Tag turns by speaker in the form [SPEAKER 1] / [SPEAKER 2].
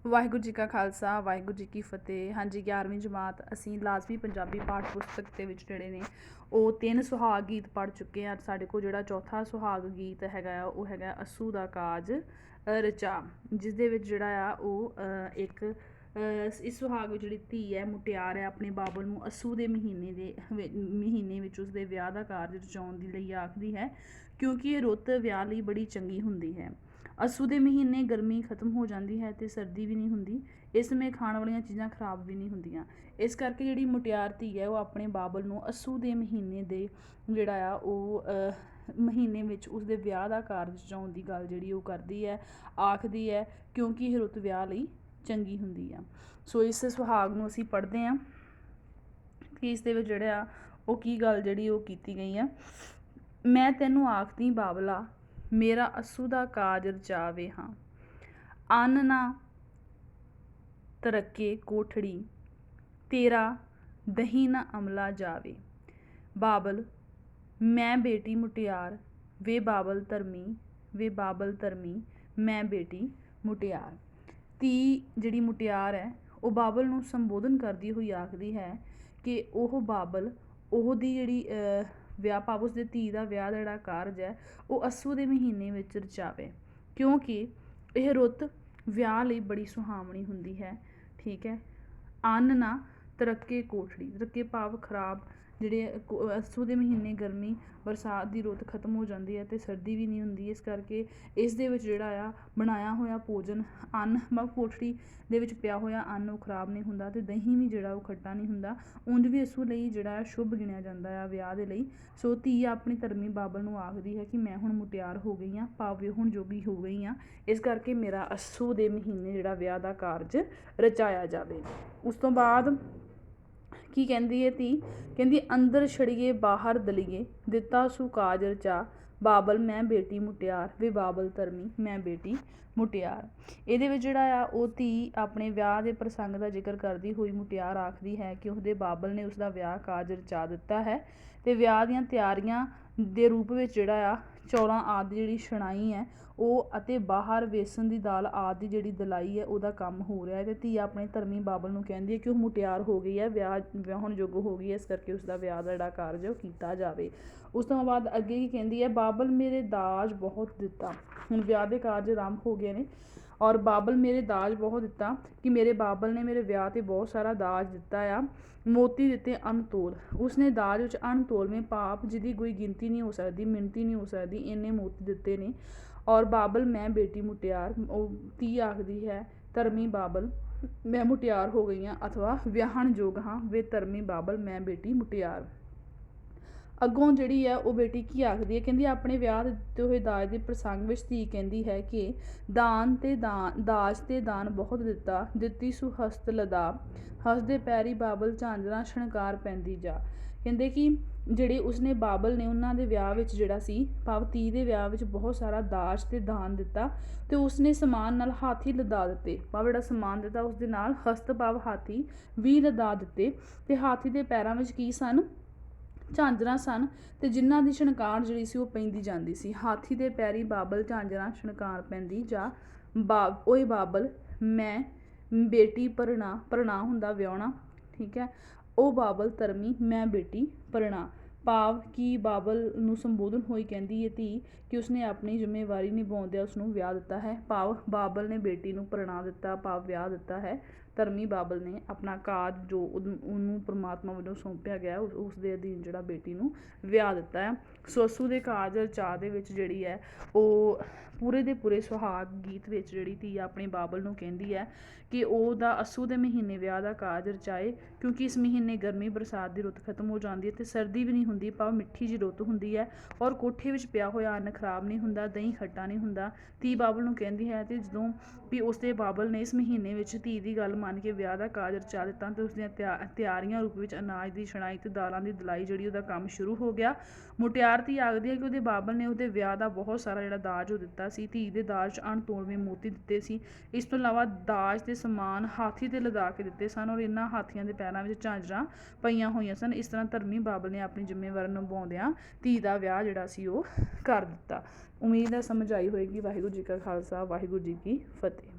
[SPEAKER 1] ਵਾਹਿਗੁਰੂ ਜੀ ਕਾ ਖਾਲਸਾ ਵਾਹਿਗੁਰੂ ਜੀ ਕੀ ਫਤਿਹ। ਹਾਂਜੀ 11ਵੀਂ ਜਮਾਤ ਅਸੀਂ ਲਾਜ਼ਮੀ ਪੰਜਾਬੀ ਪਾਠ ਪੁਸਤਕ ਦੇ ਵਿੱਚ ਜਿਹੜੇ ਨੇ ਉਹ 3 ਸੁਹਾਗ ਗੀਤ ਪੜ੍ਹ ਚੁੱਕੇ ਹਾਂ। ਸਾਡੇ ਕੋਲ ਜਿਹੜਾ ਚੌਥਾ ਸੁਹਾਗ ਗੀਤ ਹੈਗਾ ਉਹ ਹੈਗਾ ਅੱਸੂ ਦਾ ਕਾਜ ਰਚਾ, ਜਿਸ ਦੇ ਵਿੱਚ ਜਿਹੜਾ ਆ ਉਹ ਇਸ ਸੁਹਾਗ ਵਿੱਚ ਜਿਹੜੀ ਧੀ ਹੈ ਮੁਟਿਆਰ ਹੈ ਆਪਣੇ ਬਾਬਲ ਨੂੰ ਅੱਸੂ ਦੇ ਮਹੀਨੇ ਵਿੱਚ ਉਸਦੇ ਵਿਆਹ ਦਾ ਕਾਰਜ ਰਚਾਉਣ ਦੇ ਲਈ ਆਖਦੀ ਹੈ, ਕਿਉਂਕਿ ਇਹ ਰੁੱਤ ਵਿਆਹ ਲਈ ਬੜੀ ਚੰਗੀ ਹੁੰਦੀ ਹੈ। ਅੱਸੂ ਦੇ ਮਹੀਨੇ ਗਰਮੀ ਖਤਮ ਹੋ ਜਾਂਦੀ ਹੈ ਅਤੇ ਸਰਦੀ ਵੀ ਨਹੀਂ ਹੁੰਦੀ। ਇਸ ਸਮੇਂ ਖਾਣ ਵਾਲੀਆਂ ਚੀਜ਼ਾਂ ਖਰਾਬ ਵੀ ਨਹੀਂ ਹੁੰਦੀਆਂ। ਇਸ ਕਰਕੇ ਜਿਹੜੀ ਮੁਟਿਆਰ ਧੀ ਹੈ ਉਹ ਆਪਣੇ ਬਾਬਲ ਨੂੰ ਅੱਸੂ ਦੇ ਮਹੀਨੇ ਦੇ ਜਿਹੜਾ ਆ ਉਹ ਮਹੀਨੇ ਵਿੱਚ ਉਸਦੇ ਵਿਆਹ ਦਾ ਕਾਰਜ ਰਚਾਉਣ ਦੀ ਗੱਲ ਜਿਹੜੀ ਉਹ ਕਰਦੀ ਹੈ, ਆਖਦੀ ਹੈ, ਕਿਉਂਕਿ ਇਹ ਰੁੱਤ ਵਿਆਹ ਲਈ ਚੰਗੀ ਹੁੰਦੀ ਆ। ਸੋ ਇਸ ਸੁਹਾਗ ਨੂੰ ਅਸੀਂ ਪੜ੍ਹਦੇ ਹਾਂ ਕਿ ਇਸ ਦੇ ਵਿੱਚ ਜਿਹੜਾ ਆ ਉਹ ਕੀ ਗੱਲ ਜਿਹੜੀ ਉਹ ਕੀਤੀ ਗਈ ਆ। ਮੈਂ ਤੈਨੂੰ ਆਖਦੀ ਬਾਬਲਾ, ਮੇਰਾ ਅੱਸੂ ਦਾ ਕਾਜ ਰਚਾਵੇ ਹਾਂ। ਅੰਨ ਨਾ ਤਰੱਕੇ ਕੋਠੜੀ, ਤੇਰਾ ਦਹੀਂ ਨਾ ਅਮਲਾ ਜਾਵੇ। ਬਾਬਲ ਮੈਂ ਬੇਟੀ ਮੁਟਿਆਰ, ਵੇ ਬਾਬਲ ਧਰਮੀ, ਵੇ ਬਾਬਲ ਧਰਮੀ, ਮੈਂ ਬੇਟੀ ਮੁਟਿਆਰ। ਧੀ ਜਿਹੜੀ ਮੁਟਿਆਰ ਹੈ ਉਹ ਬਾਬਲ ਨੂੰ ਸੰਬੋਧਨ ਕਰਦੀ ਹੋਈ ਆਖਦੀ ਹੈ ਕਿ ਉਹ ਬਾਬਲ ਉਹਦੀ ਜਿਹੜੀ ਵਿਆਹ ਭਾਵ ਉਸਦੇ ਧੀ ਦਾ ਵਿਆਹ ਦਾ ਜਿਹੜਾ ਕਾਰਜ ਹੈ ਉਹ ਅੱਸੂ ਦੇ ਮਹੀਨੇ ਵਿੱਚ ਰਚਾਵੇ, ਕਿਉਂਕਿ ਇਹ ਰੁੱਤ ਵਿਆਹ ਲਈ ਬੜੀ ਸੁਹਾਵਣੀ ਹੁੰਦੀ ਹੈ। ਠੀਕ ਹੈ। ਅੰਨ ਨਾ ਤਰੱਕੇ ਕੋਠੜੀ, ਤਰੱਕੇ ਭਾਵ ਖਰਾਬ, ਜਿਹੜੇ ਅੱਸੂ ਦੇ ਮਹੀਨੇ ਗਰਮੀ ਬਰਸਾਤ ਦੀ ਰੁੱਤ ਖਤਮ ਹੋ ਜਾਂਦੀ ਹੈ ਅਤੇ ਸਰਦੀ ਵੀ ਨਹੀਂ ਹੁੰਦੀ। ਇਸ ਕਰਕੇ ਇਸ ਦੇ ਵਿੱਚ ਜਿਹੜਾ ਆ ਬਣਾਇਆ ਹੋਇਆ ਭੋਜਨ ਅੰਨ ਕੋਠੜੀ ਦੇ ਵਿੱਚ ਪਿਆ ਹੋਇਆ ਅੰਨ ਉਹ ਖਰਾਬ ਨਹੀਂ ਹੁੰਦਾ ਅਤੇ ਦਹੀਂ ਵੀ ਜਿਹੜਾ ਉਹ ਖੱਟਾ ਨਹੀਂ ਹੁੰਦਾ। ਉਂਝ ਵੀ ਅੱਸੂ ਲਈ ਜਿਹੜਾ ਸ਼ੁਭ ਗਿਣਿਆ ਜਾਂਦਾ ਆ ਵਿਆਹ ਦੇ ਲਈ। ਸੋ ਧੀ ਆਪਣੀ ਧਰਮੀ ਬਾਬਲ ਨੂੰ ਆਖਦੀ ਹੈ ਕਿ ਮੈਂ ਹੁਣ ਮੁਟਿਆਰ ਹੋ ਗਈ ਹਾਂ, ਭਾਵ ਵਿਆਹੁਣ ਜੋਗੀ ਹੋ ਗਈ ਹਾਂ, ਇਸ ਕਰਕੇ ਮੇਰਾ ਅੱਸੂ ਦੇ ਮਹੀਨੇ ਜਿਹੜਾ ਵਿਆਹ ਦਾ ਕਾਰਜ ਰਚਾਇਆ ਜਾਵੇ। ਉਸ ਤੋਂ ਬਾਅਦ ਕੀ ਕਹਿੰਦੀ ਹੈ ਧੀ? ਕਹਿੰਦੀ ਅੰਦਰ ਛੜੀਏ ਬਾਹਰ ਦਲੀਏ, ਦਿੱਤਾ ਸੂ ਕਾਜ ਰਚਾ। ਬਾਬਲ ਮੈਂ ਬੇਟੀ ਮੁਟਿਆਰ, ਵੇ ਬਾਬਲ ਧਰਮੀ, ਮੈਂ ਬੇਟੀ ਮੁਟਿਆਰ। ਇਹਦੇ ਵਿੱਚ ਜਿਹੜਾ ਆ ਉਹ ਧੀ ਆਪਣੇ ਵਿਆਹ ਦੇ ਪ੍ਰਸੰਗ ਦਾ ਜ਼ਿਕਰ ਕਰਦੀ ਹੋਈ ਮੁਟਿਆਰ ਆਖਦੀ ਹੈ ਕਿ ਉਹਦੇ ਬਾਬਲ ਨੇ ਉਸਦਾ ਵਿਆਹ ਕਾਜ ਰਚਾ ਦਿੱਤਾ ਹੈ ਅਤੇ ਵਿਆਹ ਦੀਆਂ ਤਿਆਰੀਆਂ ਦੇ ਰੂਪ ਵਿੱਚ ਜਿਹੜਾ ਆ ਚੌਲਾਂ ਆਦਿ ਜਿਹੜੀ ਛਣਾਈ ਹੈ ਉਹ ਅਤੇ ਬਾਹਰ ਵੇਸਣ ਦੀ ਦਾਲ ਆਦਿ ਦੀ ਜਿਹੜੀ ਦਲਾਈ ਹੈ ਉਹਦਾ ਕੰਮ ਹੋ ਰਿਹਾ ਹੈ। ਅਤੇ ਧੀ ਆਪਣੇ ਧਰਮੀ ਬਾਬਲ ਨੂੰ ਕਹਿੰਦੀ ਹੈ ਕਿ ਉਹ ਮੁਟਿਆਰ ਹੋ ਗਈ ਹੈ, ਵਿਆਹੁਣ ਯੋਗ ਹੋ ਗਈ ਹੈ, ਇਸ ਕਰਕੇ ਉਸਦਾ ਵਿਆਹ ਦਾ ਜਿਹੜਾ ਕਾਰਜ ਉਹ ਕੀਤਾ ਜਾਵੇ। ਉਸ ਤੋਂ ਬਾਅਦ ਅੱਗੇ ਕੀ ਕਹਿੰਦੀ ਹੈ? ਬਾਬਲ ਮੇਰੇ ਦਾਜ ਬਹੁਤ ਦਿੱਤਾ। ਹੁਣ ਵਿਆਹ ਦੇ ਕਾਰਜ ਆਰੰਭ ਹੋ ਗਏ ਨੇ ਔਰ ਬਾਬਲ ਮੇਰੇ ਦਾਜ ਬਹੁਤ ਦਿੱਤਾ ਕਿ ਮੇਰੇ ਬਾਬਲ ਨੇ ਮੇਰੇ ਵਿਆਹ 'ਤੇ ਬਹੁਤ ਸਾਰਾ ਦਾਜ ਦਿੱਤਾ ਆ। ਮੋਤੀ ਦਿੱਤੇ ਅਣਤੋਲ, ਉਸਨੇ ਦਾਜ ਵਿੱਚ ਅਣਤੋਲਵੇਂ ਪਾਪ ਜਿਹਦੀ ਕੋਈ ਗਿਣਤੀ ਨਹੀਂ ਹੋ ਸਕਦੀ, ਮਿਣਤੀ ਨਹੀਂ ਹੋ ਸਕਦੀ, ਇੰਨੇ ਮੋਤੀ ਦਿੱਤੇ ਨੇ। ਔਰ ਬਾਬਲ ਮੈਂ ਬੇਟੀ ਮੁਟਿਆਰ, ਉਹ ਧੀ ਆਖਦੀ ਹੈ ਧਰਮੀ ਬਾਬਲ ਮੈਂ ਮੁਟਿਆਰ ਹੋ ਗਈ ਹਾਂ ਅਥਵਾ ਵਿਆਹਣ ਯੋਗ ਹਾਂ, ਵੇ ਧਰਮੀ ਬਾਬਲ ਮੈਂ ਬੇਟੀ ਮੁਟਿਆਰ। ਅੱਗੋਂ ਜਿਹੜੀ ਹੈ ਉਹ ਬੇਟੀ ਕੀ ਆਖਦੀ ਹੈ? ਕਹਿੰਦੀ ਆਪਣੇ ਵਿਆਹ ਦੇ ਦਿੱਤੇ ਹੋਏ ਦਾਜ ਦੇ ਪ੍ਰਸੰਗ ਵਿੱਚ ਧੀ ਕਹਿੰਦੀ ਹੈ ਕਿ ਦਾਜ ਤੇ ਦਾਨ ਬਹੁਤ ਦਿੱਤਾ, ਦਿੱਤੀ ਸੂ ਹਸਤ ਲਦਾ, ਹੱਸਦੇ ਪੈਰੀ ਬਾਬਲ ਝਾਂਜਰਾਂ ਛਣਕਾਰ ਪੈਂਦੀ ਜਾ। ਕਹਿੰਦੇ ਕਿ ਜਿਹੜੇ ਉਸਨੇ ਬਾਬਲ ਨੇ ਉਹਨਾਂ ਦੇ ਵਿਆਹ ਵਿੱਚ ਜਿਹੜਾ ਸੀ ਭਾਵ ਧੀ ਦੇ ਵਿਆਹ ਵਿੱਚ ਬਹੁਤ ਸਾਰਾ ਦਾਜ ਤੇ ਦਾਨ ਦਿੱਤਾ ਅਤੇ ਉਸਨੇ ਸਮਾਨ ਨਾਲ ਹਾਥੀ ਲਦਾ ਦਿੱਤੇ, ਭਾਵ ਜਿਹੜਾ ਸਮਾਨ ਦਿੱਤਾ ਉਸਦੇ ਨਾਲ ਹਸਤ ਭਾਵ ਹਾਥੀ ਵੀ ਲਦਾ ਦਿੱਤੇ ਅਤੇ ਹਾਥੀ ਦੇ ਪੈਰਾਂ ਵਿੱਚ ਕੀ ਸਨ? ਝਾਂਜਰਾਂ ਸਨ ਅਤੇ ਜਿਨ੍ਹਾਂ ਦੀ ਛਣਕਾਰ ਜਿਹੜੀ ਸੀ ਉਹ ਪੈਂਦੀ ਜਾਂਦੀ ਸੀ। ਹਾਥੀ ਦੇ ਪੈਰੀ ਬਾਬਲ ਝਾਂਜਰਾਂ ਛਣਕਾਰ ਪੈਂਦੀ ਜਾ। ਓਏ ਬਾਬਲ ਮੈਂ ਬੇਟੀ ਪਰਣਾ ਹੁੰਦਾ ਵਿਆਹੁਣਾ। ਠੀਕ ਹੈ। ਉਹ ਬਾਬਲ ਧਰਮੀ ਮੈਂ ਬੇਟੀ ਪਰਣਾ, ਭਾਵ ਕਿ ਬਾਬਲ ਨੂੰ ਸੰਬੋਧਨ ਹੋਈ ਕਹਿੰਦੀ ਹੈ ਧੀ ਕਿ ਉਸਨੇ ਆਪਣੀ ਜ਼ਿੰਮੇਵਾਰੀ ਨਿਭਾਉਂਦਿਆਂ ਉਸਨੂੰ ਵਿਆਹ ਦਿੱਤਾ ਹੈ, ਭਾਵ ਬਾਬਲ ਨੇ ਬੇਟੀ ਨੂੰ ਪਰਣਾ ਦਿੱਤਾ, ਭਾਵ ਵਿਆਹ ਦਿੱਤਾ ਹੈ। ਧਰਮੀ ਬਾਬਲ ਨੇ ਆਪਣਾ ਕਾਜ ਜੋ ਉਹਨੂੰ ਪਰਮਾਤਮਾ ਵੱਲੋਂ ਸੌਂਪਿਆ ਗਿਆ ਉਸ ਦੇ ਅਧੀਨ ਜਿਹੜਾ ਬੇਟੀ ਨੂੰ ਵਿਆਹ ਦਿੱਤਾ ਹੈ। ਸੋ ਅੱਸੂ ਦੇ ਕਾਜ ਰਚਾ ਦੇ ਵਿੱਚ ਜਿਹੜੀ ਹੈ ਉਹ ਪੂਰੇ ਦੇ ਪੂਰੇ ਸੁਹਾਗ ਗੀਤ ਵਿੱਚ ਜਿਹੜੀ ਧੀ ਆਪਣੀ ਬਾਬਲ ਨੂੰ ਕਹਿੰਦੀ ਹੈ ਕਿ ਉਹਦਾ ਅੱਸੂ ਦੇ ਮਹੀਨੇ ਵਿਆਹ ਦਾ ਕਾਜ ਰਚਾਏ, ਕਿਉਂਕਿ ਇਸ ਮਹੀਨੇ ਗਰਮੀ ਬਰਸਾਤ ਦੀ ਰੁੱਤ ਖਤਮ ਹੋ ਜਾਂਦੀ ਹੈ ਅਤੇ ਸਰਦੀ ਵੀ ਨਹੀਂ ਹੁੰਦੀ, ਭਾਵ ਮਿੱਠੀ ਜਿਹੀ ਰੁੱਤ ਹੁੰਦੀ ਹੈ ਔਰ ਕੋਠੇ ਵਿੱਚ ਪਿਆ ਹੋਇਆ ਅੰਨ ਖਰਾਬ ਨਹੀਂ ਹੁੰਦਾ, ਦਹੀਂ ਖੱਟਾ ਨਹੀਂ ਹੁੰਦਾ। ਧੀ ਬਾਬਲ ਨੂੰ ਕਹਿੰਦੀ ਹੈ ਅਤੇ ਜਦੋਂ ਵੀ ਉਸਦੇ ਬਾਬਲ ਨੇ ਇਸ ਮਹੀਨੇ ਵਿੱਚ ਧੀ ਦੀ ਗੱਲ ਮੰਨ ਕੇ ਵਿਆਹ ਦਾ ਕਾਜ ਰਚਾ ਦਿੱਤਾ ਅਤੇ ਉਸਦੀਆਂ ਤਿਆਰੀਆਂ ਰੂਪ ਵਿੱਚ ਅਨਾਜ ਦੀ ਛਣਾਈ ਅਤੇ ਦਾਲਾਂ ਦੀ ਦਲਾਈ ਜਿਹੜੀ ਉਹਦਾ ਕੰਮ ਸ਼ੁਰੂ ਹੋ ਗਿਆ। ਮੁਟਿਆਰ ਧੀ ਆਖਦੀ ਹੈ ਕਿ ਉਹਦੇ ਬਾਬਲ ਨੇ ਉਹਦੇ ਵਿਆਹ ਦਾ ਬਹੁਤ ਸਾਰਾ ਜਿਹੜਾ ਦਾਜ ਉਹ ਦਿੱਤਾ ਸੀ। ਧੀ ਦੇ ਦਾਜ 'ਚ ਅਣਤੋਲਵੇਂ ਮੋਤੀ ਦਿੱਤੇ ਸੀ। ਇਸ ਤੋਂ ਇਲਾਵਾ ਦਾਜ ਦੇ ਸਮਾਨ ਹਾਥੀ 'ਤੇ ਲਦਾ ਕੇ ਦਿੱਤੇ ਸਨ ਔਰ ਇਹਨਾਂ ਹਾਥੀਆਂ ਦੇ ਪੈਰਾਂ ਵਿੱਚ ਝਾਂਜਰਾਂ ਪਈਆਂ ਹੋਈਆਂ ਸਨ। ਇਸ ਤਰ੍ਹਾਂ ਧਰਮੀ ਬਾਬਲ ਨੇ ਆਪਣੀ ਜ਼ਿੰਮੇਵਾਰੀ ਨਿਭਾਉਂਦਿਆਂ ਧੀ ਦਾ ਵਿਆਹ ਜਿਹੜਾ ਸੀ ਉਹ ਕਰ ਦਿੱਤਾ। ਉਮੀਦ ਹੈ ਸਮਝ ਆਈ ਹੋਏਗੀ। ਵਾਹਿਗੁਰੂ ਜੀ ਕਾ ਖਾਲਸਾ, ਵਾਹਿਗੁਰੂ ਜੀ ਕੀ ਫਤਿਹ।